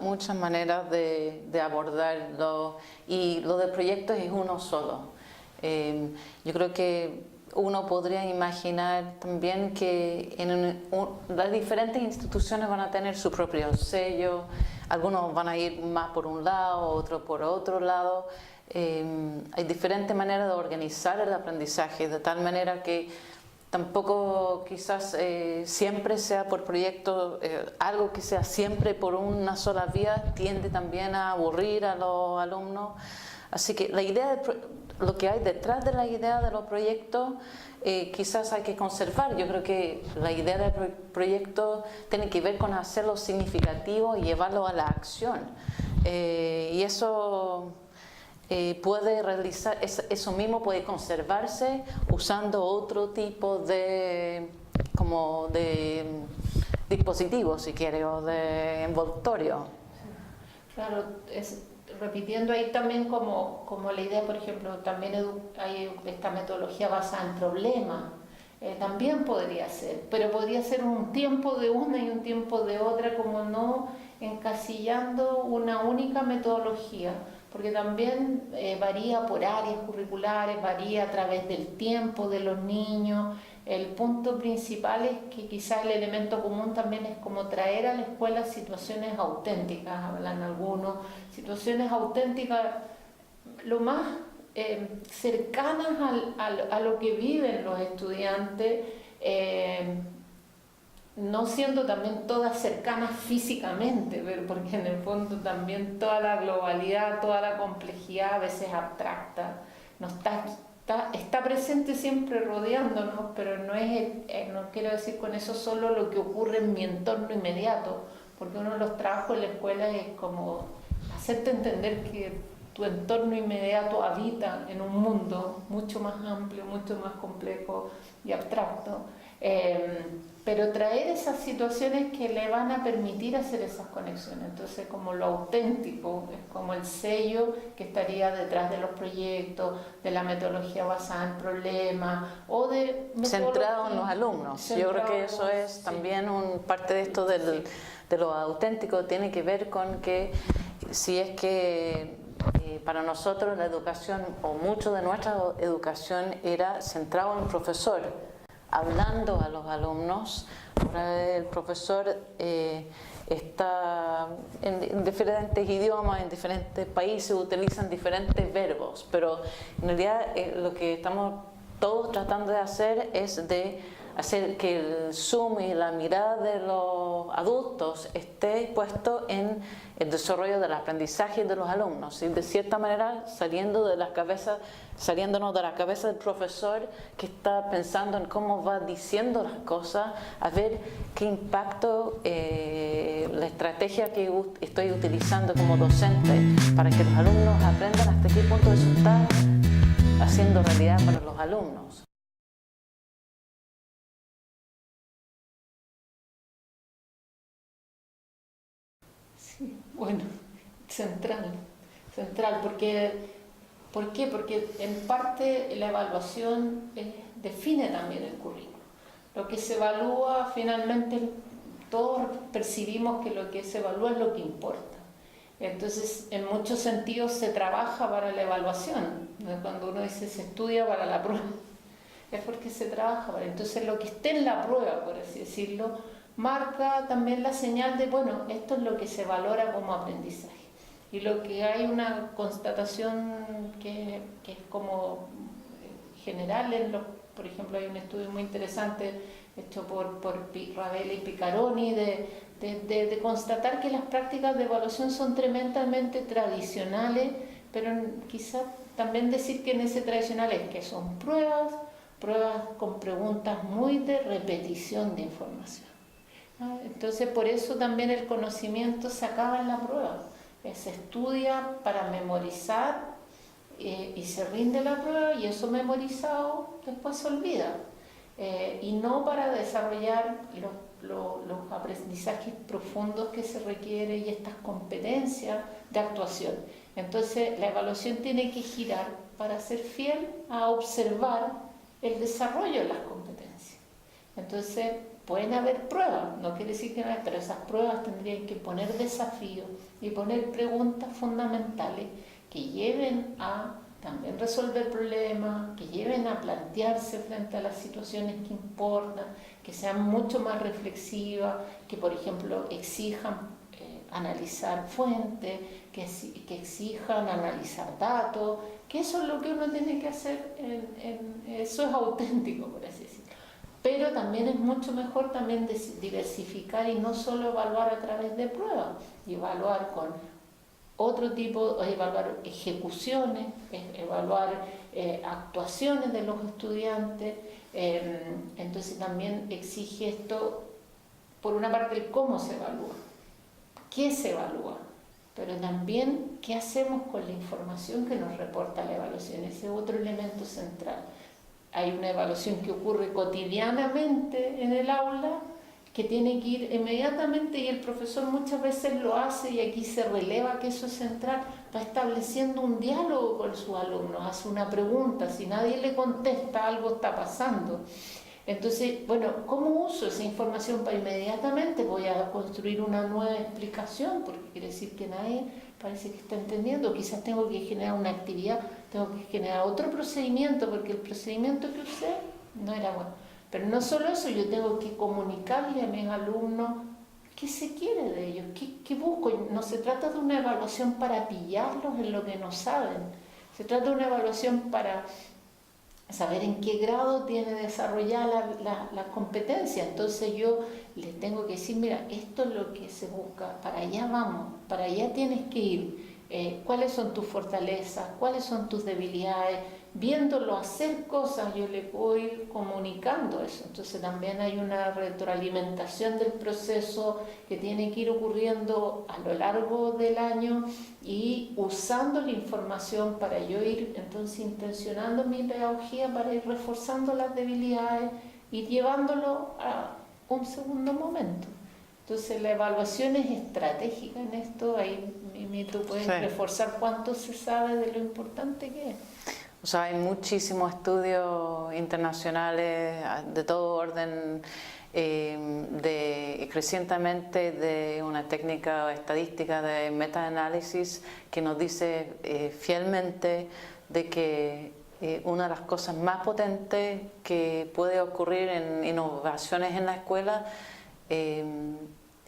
muchas maneras de abordarlo y lo del proyecto es uno solo. Yo creo que uno podría imaginar también que las diferentes instituciones van a tener su propio sello, algunos van a ir más por un lado, otros por otro lado. Hay diferentes maneras de organizar el aprendizaje, de tal manera que tampoco quizás siempre sea por proyecto, algo que sea siempre por una sola vía tiende también a aburrir a los alumnos. Así que la idea lo que hay detrás de la idea de los proyectos quizás hay que conservar. Yo creo que la idea del proyecto tiene que ver con hacerlo significativo y llevarlo a la acción. Y eso puede realizar, eso mismo puede conservarse usando otro tipo de dispositivo, si quiere, o de envoltorio. Claro, repitiendo ahí también como la idea, por ejemplo, también hay esta metodología basada en problemas, también podría ser, pero podría ser un tiempo de una y un tiempo de otra, como no encasillando una única metodología, porque también varía por áreas curriculares, varía a través del tiempo de los niños. El punto principal es que quizás el elemento común también es como traer a la escuela situaciones auténticas, hablan algunos, situaciones auténticas lo más cercanas a lo que viven los estudiantes, no siendo también todas cercanas físicamente, porque en el fondo también toda la globalidad, toda la complejidad a veces abstracta, no está presente siempre rodeándonos, pero no quiero decir con eso solo lo que ocurre en mi entorno inmediato, porque uno de los trabajos en la escuela es como hacerte entender que tu entorno inmediato habita en un mundo mucho más amplio, mucho más complejo y abstracto, pero traer esas situaciones que le van a permitir hacer esas conexiones. Entonces, como lo auténtico es como el sello que estaría detrás de los proyectos, de la metodología basada en problemas o de centrado en los alumnos. Yo creo que eso es también parte de esto de lo auténtico, tiene que ver con que si es que para nosotros la educación, o mucho de nuestra educación, era centrado en el profesor, hablando a los alumnos. Ahora el profesor está en diferentes idiomas, en diferentes países, utilizan diferentes verbos, pero en realidad lo que estamos todos tratando de hacer es de hacer que el zoom y la mirada de los adultos esté puesto en el desarrollo del aprendizaje de los alumnos, y de cierta manera saliéndonos de la cabeza del profesor que está pensando en cómo va diciendo las cosas, a ver qué impacto la estrategia que estoy utilizando como docente para que los alumnos aprendan hasta qué punto eso está haciendo realidad para los alumnos. Bueno, central, ¿por qué? Porque en parte la evaluación define también el currículo. Lo que se evalúa, finalmente todos percibimos que lo que se evalúa es lo que importa. Entonces, en muchos sentidos se trabaja para la evaluación. Cuando uno dice se estudia para la prueba, es porque se trabaja para. Entonces, lo que esté en la prueba, por así decirlo, marca también la señal de, bueno, esto es lo que se valora como aprendizaje. Y lo que hay una constatación que es como general, por ejemplo, hay un estudio muy interesante hecho por Ravelli y Piccaroni de constatar que las prácticas de evaluación son tremendamente tradicionales, pero quizás también decir que en ese tradicional es que son pruebas con preguntas muy de repetición de información. Entonces, por eso también el conocimiento se acaba en la prueba. Se estudia para memorizar y se rinde la prueba, y eso memorizado después se olvida. Y no para desarrollar los aprendizajes profundos que se requieren y estas competencias de actuación. Entonces, la evaluación tiene que girar para ser fiel a observar el desarrollo de las competencias. Entonces, pueden haber pruebas, no quiere decir que no hay, pero esas pruebas tendrían que poner desafíos y poner preguntas fundamentales que lleven a también resolver problemas, que lleven a plantearse frente a las situaciones que importan, que sean mucho más reflexivas, que por ejemplo exijan analizar fuentes, que exijan analizar datos, que eso es lo que uno tiene que hacer, eso es auténtico, por así decirlo. Pero también es mucho mejor también diversificar y no solo evaluar a través de pruebas, y evaluar con otro tipo, evaluar ejecuciones, evaluar actuaciones de los estudiantes. Entonces también exige esto, por una parte, el cómo se evalúa, qué se evalúa, pero también qué hacemos con la información que nos reporta la evaluación. Ese es otro elemento central. Hay una evaluación que ocurre cotidianamente en el aula, que tiene que ir inmediatamente, y el profesor muchas veces lo hace, y aquí se releva que eso es central, va estableciendo un diálogo con sus alumnos, hace una pregunta, si nadie le contesta, algo está pasando. Entonces, bueno, ¿cómo uso esa información para inmediatamente voy a construir una nueva explicación? Porque quiere decir que nadie parece que está entendiendo. Quizás tengo que generar una actividad, tengo que generar otro procedimiento, porque el procedimiento que usé no era bueno. Pero no solo eso, yo tengo que comunicarle a mis alumnos qué se quiere de ellos, qué busco. No se trata de una evaluación para pillarlos en lo que no saben, se trata de una evaluación para saber en qué grado tiene desarrollada la competencia. Entonces yo les tengo que decir, mira, esto es lo que se busca, para allá vamos, para allá tienes que ir. ¿Cuáles son tus fortalezas? ¿Cuáles son tus debilidades? Viéndolo hacer cosas, yo le puedo ir comunicando eso. Entonces también hay una retroalimentación del proceso que tiene que ir ocurriendo a lo largo del año, y usando la información para yo ir entonces intencionando mi pedagogía, para ir reforzando las debilidades y llevándolo a un segundo momento. Entonces la evaluación es estratégica en esto. Ahí tú puedes reforzar cuánto se sabe de lo importante que es. O sea, hay muchísimos estudios internacionales de todo orden, crecientemente de una técnica estadística de metaanálisis que nos dice fielmente de que una de las cosas más potentes que puede ocurrir en innovaciones en la escuela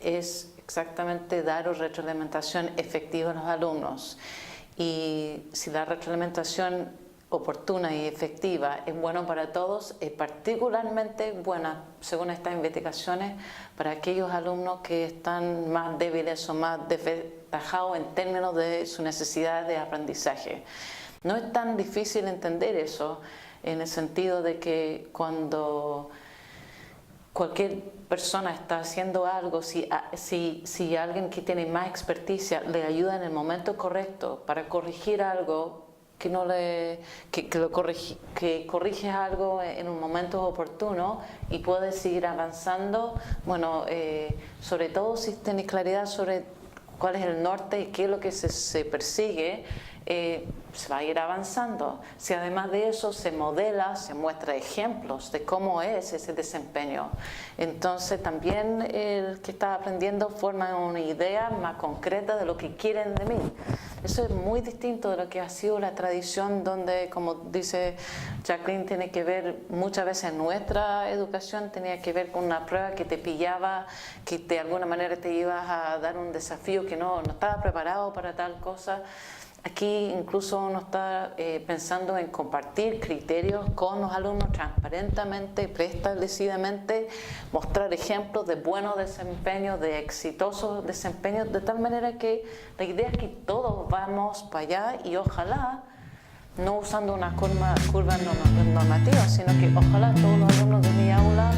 es exactamente dar retroalimentación efectiva a los alumnos. Y si la retroalimentación oportuna y efectiva es bueno para todos, es particularmente buena, según estas investigaciones, para aquellos alumnos que están más débiles o más desventajados en términos de su necesidad de aprendizaje. No es tan difícil entender eso, en el sentido de que cuando cualquier persona está haciendo algo, si alguien que tiene más experticia le ayuda en el momento correcto para corregir algo, que corrige algo en un momento oportuno y puede seguir avanzando, bueno, sobre todo si tiene claridad sobre cuál es el norte y qué es lo que se persigue, se va a ir avanzando. Si además de eso se modela, se muestra ejemplos de cómo es ese desempeño, entonces también el que está aprendiendo forma una idea más concreta de lo que quieren de mí. Eso es muy distinto de lo que ha sido la tradición, donde, como dice Jacqueline, tiene que ver muchas veces nuestra educación, tenía que ver con una prueba que te pillaba, que de alguna manera te ibas a dar un desafío que no estaba preparado para tal cosa. Aquí incluso uno está pensando en compartir criterios con los alumnos transparentemente, preestablecidamente, mostrar ejemplos de buenos desempeños, de exitosos desempeños, de tal manera que la idea es que todos vamos para allá, y ojalá, no usando una curva normativa, sino que ojalá todos los alumnos de mi aula